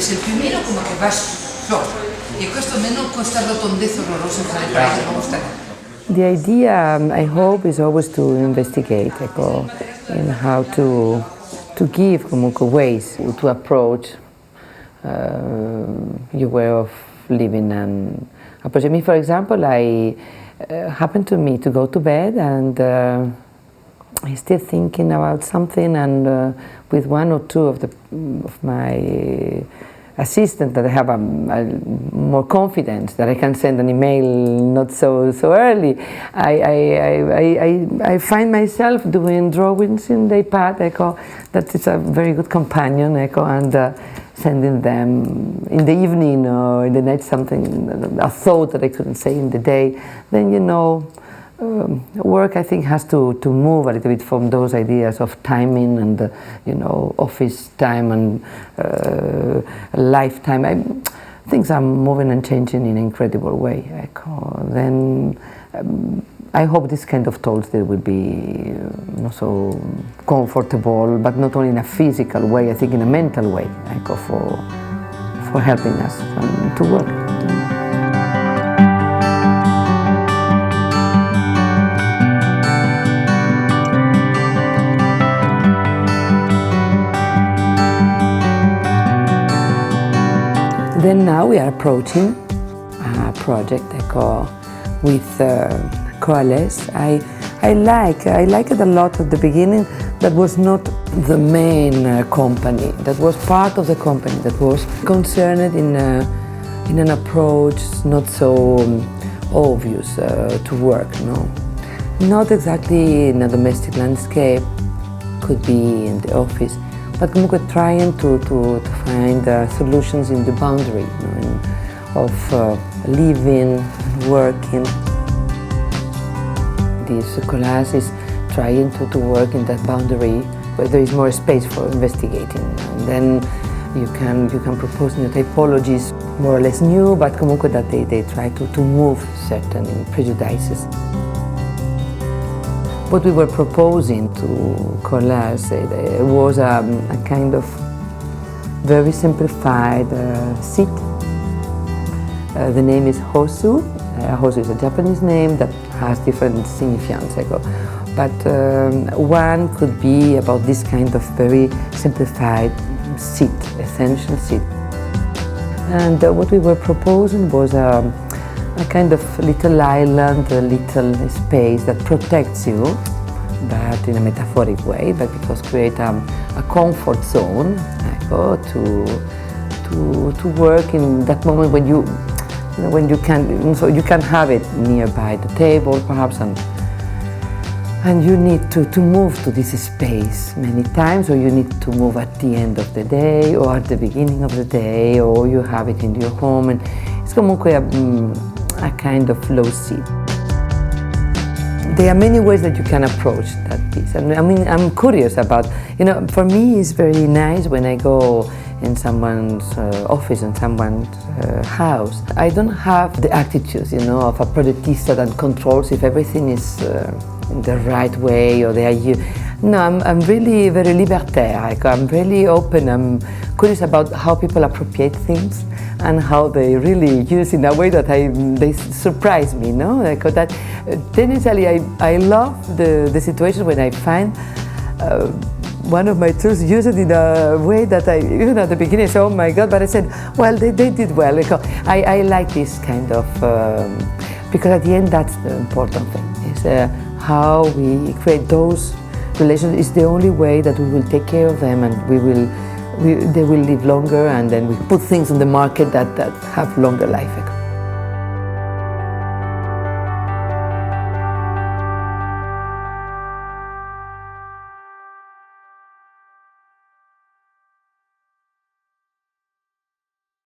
es el primero como que vas solo. Y questo meno questa rotondezza horrorosa tra le pareti non gusta. The idea, I hope, is always to investigate in how to give comunque ways to approach your way of living and approach. Me, for example, I happened to me to go to bed and I still thinking about something, and with one or two of my assistant that I have more confidence that I can send an email not so early. I find myself doing drawings in the iPad. That is a very good companion. And sending them in the evening or in the night something, a thought that I couldn't say in the day. Then work, I think, has to move a little bit from those ideas of timing and office time and lifetime. Things are moving and changing in an incredible way. Then I hope this kind of tools they will be not so comfortable, but not only in a physical way, I think in a mental way, for helping us to work. Then now we are approaching a project with Coalesse. I like it a lot at the beginning. That was not the main company. That was part of the company that was concerned in an approach not so obvious to work. No, not exactly in a domestic landscape. Could be in the office. But we're trying to find solutions in the boundary of living and working. This Coalesse is trying to work in that boundary where there is more space for investigating. And then you can propose new typologies, more or less new, but that they try to move certain prejudices. What we were proposing to Coalesse was a kind of very simplified seat. The name is Hosu. Hosu is a Japanese name that has different significance. But one could be about this kind of very simplified seat, essential seat. And what we were proposing was a kind of little island, a little space that protects you, but in a metaphoric way, but because create a comfort zone to work in that moment when you can have it nearby the table perhaps, and you need to move to this space many times, or you need to move at the end of the day or at the beginning of the day, or you have it in your home, and it's a kind of low seat. There are many ways that you can approach that piece. And I'm curious about, for me it's very nice when I go in someone's office, in someone's house. I don't have the attitude, of a productista that controls if everything is in the right way or No, I'm really very libertaire. I'm really open. I'm curious about how people appropriate things and how they really use in a way that they surprise me. That tendency, I love the situation when I find one of my tools used in a way that even at the beginning I said, oh my God, but I said, well, they did well. I like this kind of, because at the end that's the important thing, is how we create those relations. Is the only way that we will take care of them, and they will live longer, and then we put things on the market that have longer life.